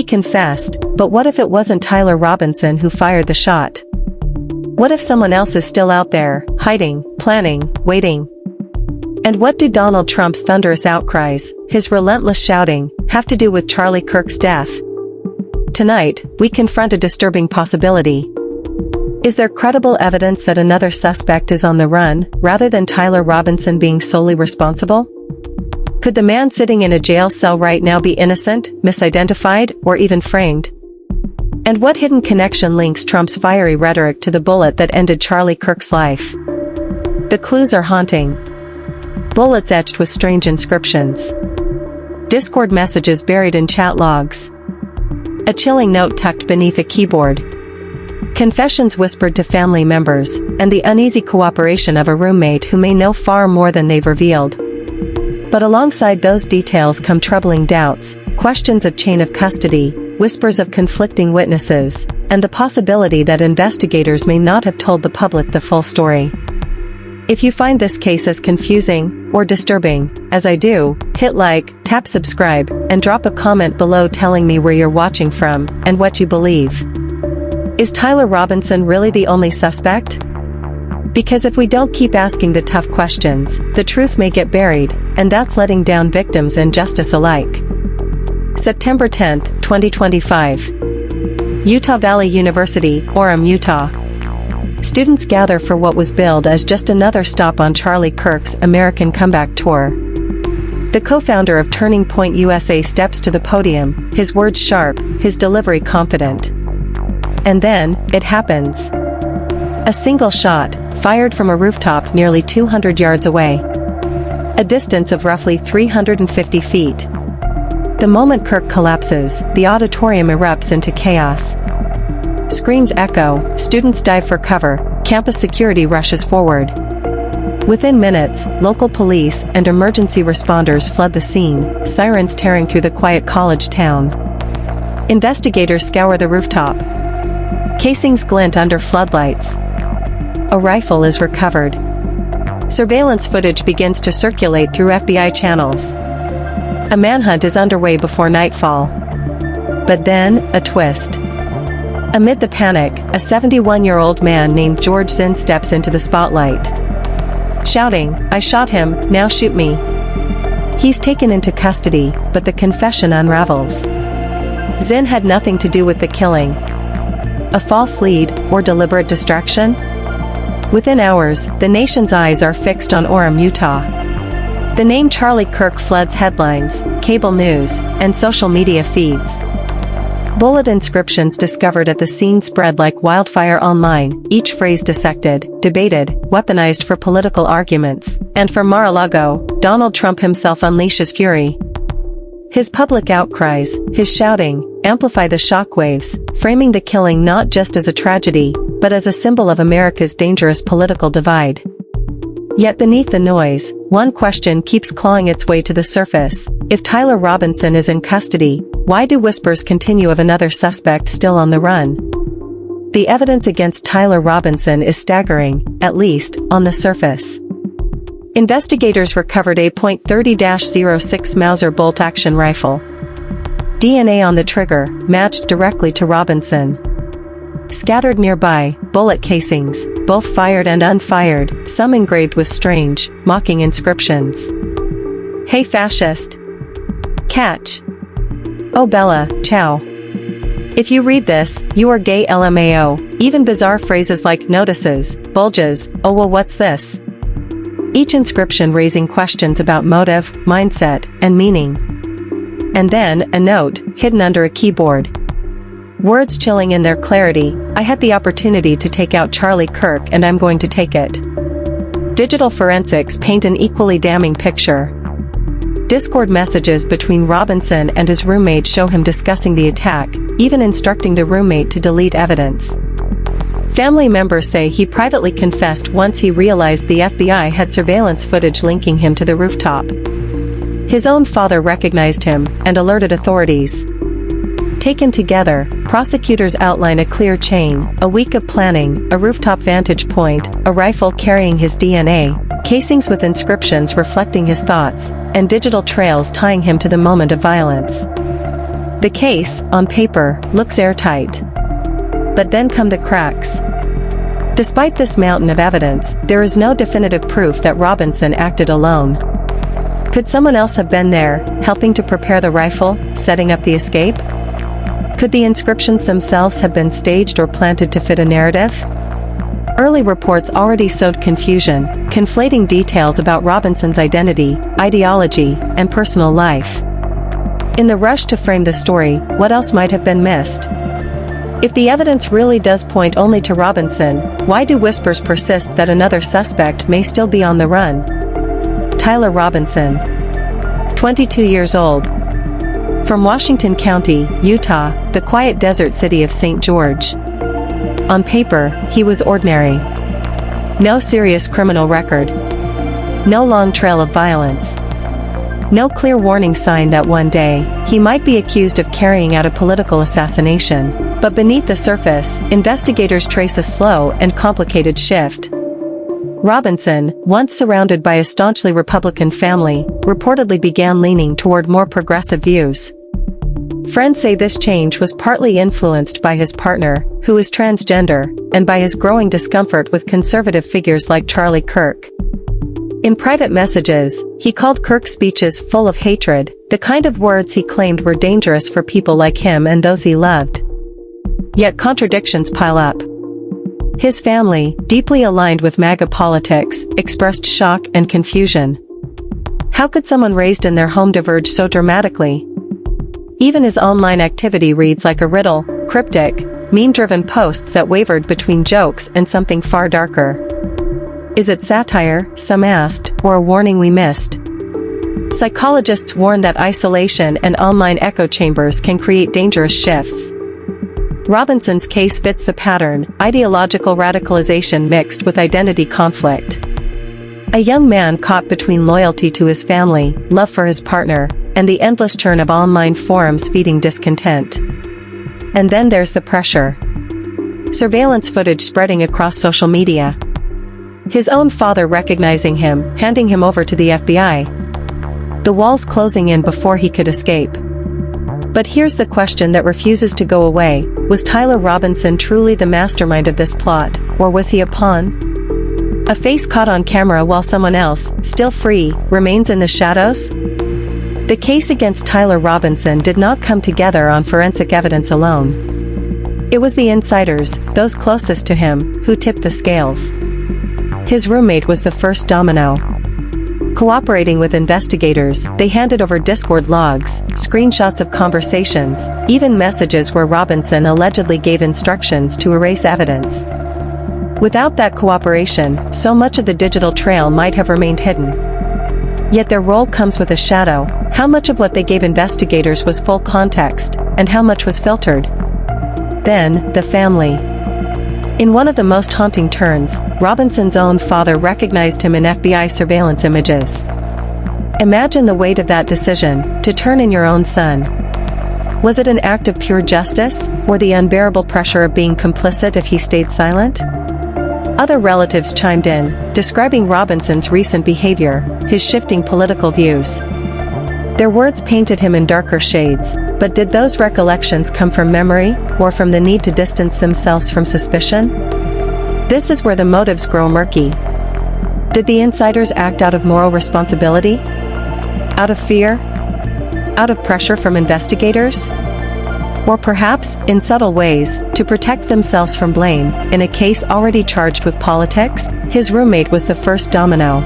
confessed, but what if it wasn't Tyler Robinson who fired the shot? What if someone else is still out there, hiding, planning, waiting? And what do Donald Trump's thunderous outcries, his relentless shouting, have to do with Charlie Kirk's death? Tonight, we confront a disturbing possibility. Is there credible evidence that another suspect is on the run, rather than Tyler Robinson being solely responsible? Could the man sitting in a jail cell right now be innocent, misidentified, or even framed? And what hidden connection links Trump's fiery rhetoric to the bullet that ended Charlie Kirk's life? The clues are haunting. Bullets etched with strange inscriptions. Discord messages buried in chat logs. A chilling note tucked beneath a keyboard. Confessions whispered to family members, and the uneasy cooperation of a roommate who may know far more than they've revealed. But alongside those details come troubling doubts, questions of chain of custody, whispers of conflicting witnesses, and the possibility that investigators may not have told the public the full story. If you find this case as confusing or disturbing, as I do, hit like, tap subscribe, and drop a comment below telling me where you're watching from and what you believe. Is Tyler Robinson really the only suspect? Because if we don't keep asking the tough questions, the truth may get buried, and that's letting down victims and justice alike. September 10, 2025. Utah Valley University, Orem, Utah. Students gather for what was billed as just another stop on Charlie Kirk's American Comeback Tour. The co-founder of Turning Point USA steps to the podium, his words sharp, his delivery confident. And then, it happens. A single shot, fired from a rooftop nearly 200 yards away. A distance of roughly 350 feet. The moment Kirk collapses, the auditorium erupts into chaos. Screams echo, students dive for cover, campus security rushes forward. Within minutes, local police and emergency responders flood the scene, sirens tearing through the quiet college town. Investigators scour the rooftop. Casings glint under floodlights. A rifle is recovered. Surveillance footage begins to circulate through FBI channels. A manhunt is underway before nightfall. But then, a twist. Amid the panic, a 71-year-old man named George Zinn steps into the spotlight. Shouting, "I shot him, now shoot me." He's taken into custody, but the confession unravels. Zinn had nothing to do with the killing. A false lead, or deliberate distraction? Within hours, the nation's eyes are fixed on Orem, Utah. The name Charlie Kirk floods headlines, cable news, and social media feeds. Bullet inscriptions discovered at the scene spread like wildfire online, each phrase dissected, debated, weaponized for political arguments, and for Mar-a-Lago, Donald Trump himself unleashes fury. His public outcries, his shouting, amplify the shockwaves, framing the killing not just as a tragedy, but as a symbol of America's dangerous political divide. Yet beneath the noise, one question keeps clawing its way to the surface. If Tyler Robinson is in custody, why do whispers continue of another suspect still on the run? The evidence against Tyler Robinson is staggering, at least, on the surface. Investigators recovered a .30-06 Mauser bolt-action rifle. DNA on the trigger, matched directly to Robinson. Scattered nearby, bullet casings, both fired and unfired, some engraved with strange, mocking inscriptions. "Hey fascist! Catch! Oh Bella, ciao!" If you read this, you are gay LMAO, even bizarre phrases like notices, bulges, oh well what's this? Each inscription raising questions about motive, mindset, and meaning. And then, a note, hidden under a keyboard. Words chilling in their clarity, "I had the opportunity to take out Charlie Kirk and I'm going to take it." Digital forensics paint an equally damning picture. Discord messages between Robinson and his roommate show him discussing the attack, even instructing the roommate to delete evidence. Family members say he privately confessed once he realized the FBI had surveillance footage linking him to the rooftop. His own father recognized him and alerted authorities. Taken together, prosecutors outline a clear chain, a week of planning, a rooftop vantage point, a rifle carrying his DNA, casings with inscriptions reflecting his thoughts, and digital trails tying him to the moment of violence. The case, on paper, looks airtight. But then come the cracks. Despite this mountain of evidence, there is no definitive proof that Robinson acted alone. Could someone else have been there, helping to prepare the rifle, setting up the escape? Could the inscriptions themselves have been staged or planted to fit a narrative? Early reports already sowed confusion, conflating details about Robinson's identity, ideology, and personal life. In the rush to frame the story, what else might have been missed? If the evidence really does point only to Robinson, why do whispers persist that another suspect may still be on the run? Tyler Robinson, 22 years old. From Washington County, Utah, the quiet desert city of St. George. On paper, he was ordinary. No serious criminal record. No long trail of violence. No clear warning sign that one day, he might be accused of carrying out a political assassination. But beneath the surface, investigators trace a slow and complicated shift. Robinson, once surrounded by a staunchly Republican family, reportedly began leaning toward more progressive views. Friends say this change was partly influenced by his partner, who is transgender, and by his growing discomfort with conservative figures like Charlie Kirk. In private messages, he called Kirk's speeches full of hatred, the kind of words he claimed were dangerous for people like him and those he loved. Yet contradictions pile up. His family, deeply aligned with MAGA politics, expressed shock and confusion. How could someone raised in their home diverge so dramatically? Even his online activity reads like a riddle, cryptic, meme-driven posts that wavered between jokes and something far darker. Is it satire, some asked, or a warning we missed? Psychologists warn that isolation and online echo chambers can create dangerous shifts. Robinson's case fits the pattern, ideological radicalization mixed with identity conflict. A young man caught between loyalty to his family, love for his partner, and the endless churn of online forums feeding discontent. And then there's the pressure. Surveillance footage spreading across social media. His own father recognizing him, handing him over to the FBI. The walls closing in before he could escape. But here's the question that refuses to go away: was Tyler Robinson truly the mastermind of this plot, or was he a pawn? A face caught on camera while someone else, still free, remains in the shadows? The case against Tyler Robinson did not come together on forensic evidence alone. It was the insiders, those closest to him, who tipped the scales. His roommate was the first domino. Cooperating with investigators, they handed over Discord logs, screenshots of conversations, even messages where Robinson allegedly gave instructions to erase evidence. Without that cooperation, so much of the digital trail might have remained hidden. Yet their role comes with a shadow. How much of what they gave investigators was full context, and how much was filtered? Then, the family. In one of the most haunting turns, Robinson's own father recognized him in FBI surveillance images. Imagine the weight of that decision, to turn in your own son. Was it an act of pure justice, or the unbearable pressure of being complicit if he stayed silent? Other relatives chimed in, describing Robinson's recent behavior, his shifting political views. Their words painted him in darker shades, but did those recollections come from memory, or from the need to distance themselves from suspicion? This is where the motives grow murky. Did the insiders act out of moral responsibility? Out of fear? Out of pressure from investigators? Or perhaps, in subtle ways, to protect themselves from blame, in a case already charged with politics? His roommate was the first domino.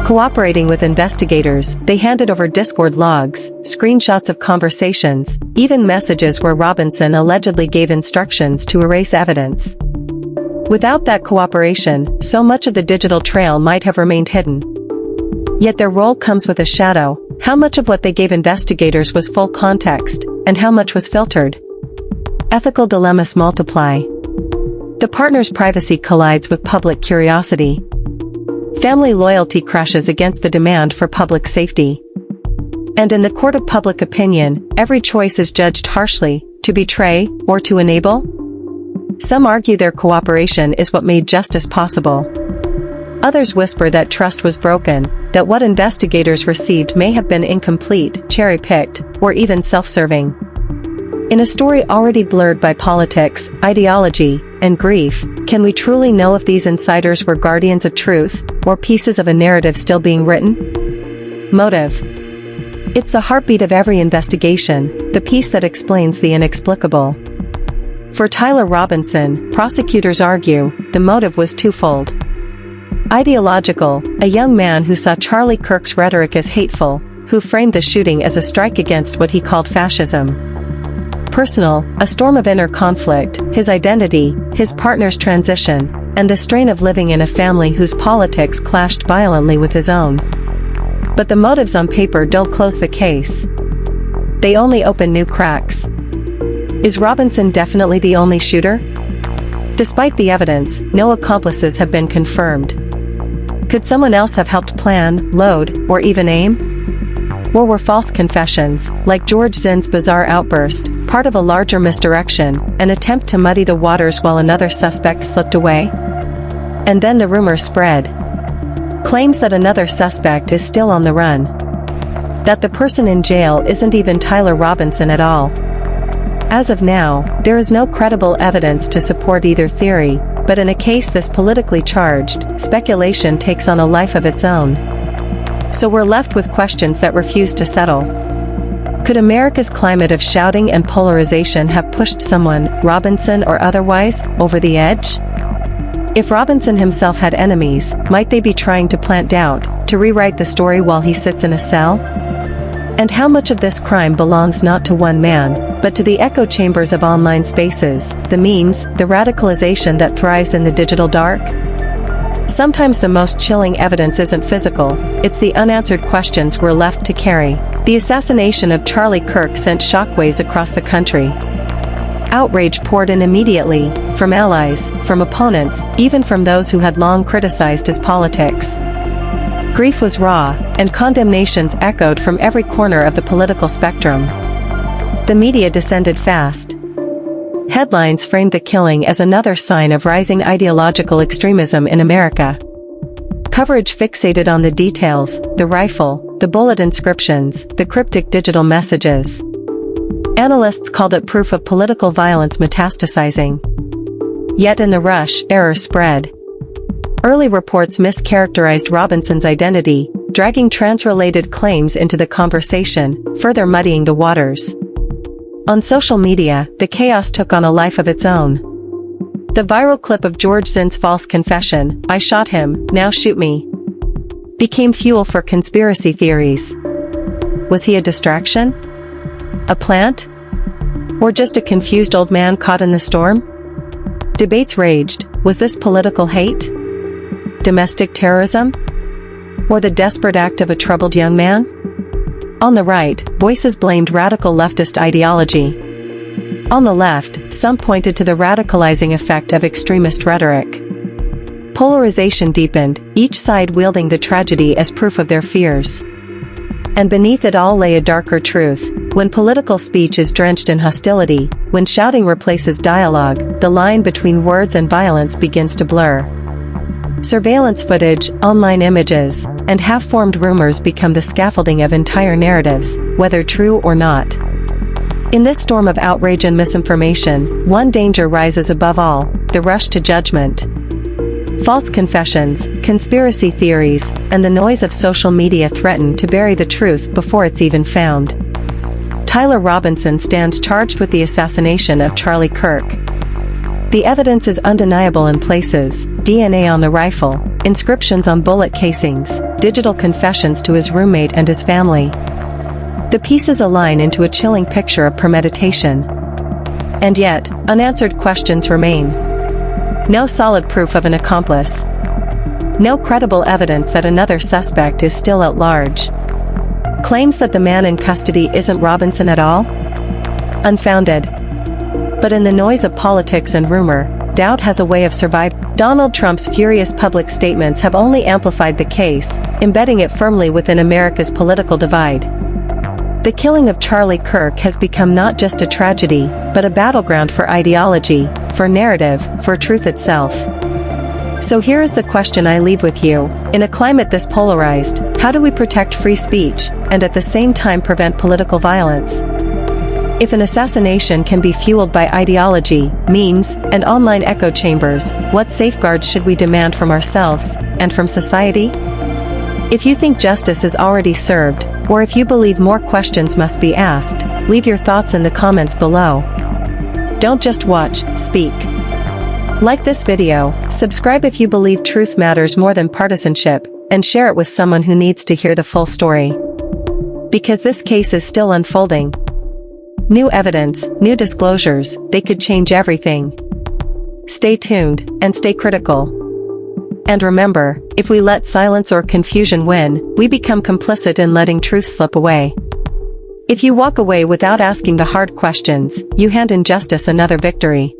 Cooperating with investigators, they handed over Discord logs, screenshots of conversations, even messages where Robinson allegedly gave instructions to erase evidence. Without that cooperation, so much of the digital trail might have remained hidden. Yet their role comes with a shadow. How much of what they gave investigators was full context, and how much was filtered? Ethical dilemmas multiply. The partner's privacy collides with public curiosity. Family loyalty crashes against the demand for public safety. And in the court of public opinion, every choice is judged harshly, to betray, or to enable. Some argue their cooperation is what made justice possible. Others whisper that trust was broken, that what investigators received may have been incomplete, cherry-picked, or even self-serving. In a story already blurred by politics, ideology, and grief, can we truly know if these insiders were guardians of truth, or pieces of a narrative still being written? Motive. It's the heartbeat of every investigation, the piece that explains the inexplicable. For Tyler Robinson, prosecutors argue, the motive was twofold. Ideological, a young man who saw Charlie Kirk's rhetoric as hateful, who framed the shooting as a strike against what he called fascism. Personal, a storm of inner conflict, his identity, his partner's transition, and the strain of living in a family whose politics clashed violently with his own. But the motives on paper don't close the case. They only open new cracks. Is Robinson definitely the only shooter? Despite the evidence, no accomplices have been confirmed. Could someone else have helped plan, load, or even aim? Or were false confessions, like George Zinn's bizarre outburst, part of a larger misdirection, an attempt to muddy the waters while another suspect slipped away? And then the rumor spread. Claims that another suspect is still on the run. That the person in jail isn't even Tyler Robinson at all. As of now, there is no credible evidence to support either theory, but in a case this politically charged, speculation takes on a life of its own. So we're left with questions that refuse to settle. Could America's climate of shouting and polarization have pushed someone, Robinson or otherwise, over the edge? If Robinson himself had enemies, might they be trying to plant doubt, to rewrite the story while he sits in a cell? And how much of this crime belongs not to one man, but to the echo chambers of online spaces, the memes, the radicalization that thrives in the digital dark? Sometimes the most chilling evidence isn't physical, it's the unanswered questions we're left to carry. The assassination of Charlie Kirk sent shockwaves across the country. Outrage poured in immediately, from allies, from opponents, even from those who had long criticized his politics. Grief was raw, and condemnations echoed from every corner of the political spectrum. The media descended fast. Headlines framed the killing as another sign of rising ideological extremism in America. Coverage fixated on the details, the rifle, the bullet inscriptions, the cryptic digital messages. Analysts called it proof of political violence metastasizing. Yet in the rush, error spread. Early reports mischaracterized Robinson's identity, dragging trans-related claims into the conversation, further muddying the waters. On social media, the chaos took on a life of its own. The viral clip of George Zinn's false confession, "I shot him, now shoot me," became fuel for conspiracy theories. Was he a distraction? A plant? Or just a confused old man caught in the storm? Debates raged. Was this political hate? Domestic terrorism? Or the desperate act of a troubled young man? On the right, voices blamed radical leftist ideology. On the left, some pointed to the radicalizing effect of extremist rhetoric. Polarization deepened, each side wielding the tragedy as proof of their fears. And beneath it all lay a darker truth. When political speech is drenched in hostility, when shouting replaces dialogue, the line between words and violence begins to blur. Surveillance footage, online images, and half-formed rumors become the scaffolding of entire narratives, whether true or not. In this storm of outrage and misinformation, one danger rises above all: the rush to judgment. False confessions, conspiracy theories, and the noise of social media threaten to bury the truth before it's even found. Tyler Robinson stands charged with the assassination of Charlie Kirk. The evidence is undeniable in places: DNA on the rifle, inscriptions on bullet casings, digital confessions to his roommate and his family. The pieces align into a chilling picture of premeditation. And yet, unanswered questions remain. No solid proof of an accomplice. No credible evidence that another suspect is still at large. Claims that the man in custody isn't Robinson at all? Unfounded. But in the noise of politics and rumor, doubt has a way of surviving. Donald Trump's furious public statements have only amplified the case, embedding it firmly within America's political divide. The killing of Charlie Kirk has become not just a tragedy, but a battleground for ideology, for narrative, for truth itself. So here is the question I leave with you. In a climate this polarized, how do we protect free speech, and at the same time prevent political violence? If an assassination can be fueled by ideology, memes, and online echo chambers, what safeguards should we demand from ourselves, and from society? If you think justice is already served, or if you believe more questions must be asked, leave your thoughts in the comments below. Don't just watch, speak. Like this video, subscribe if you believe truth matters more than partisanship, and share it with someone who needs to hear the full story. Because this case is still unfolding. New evidence, new disclosures, they could change everything. Stay tuned, and stay critical. And remember, if we let silence or confusion win, we become complicit in letting truth slip away. If you walk away without asking the hard questions, you hand injustice another victory.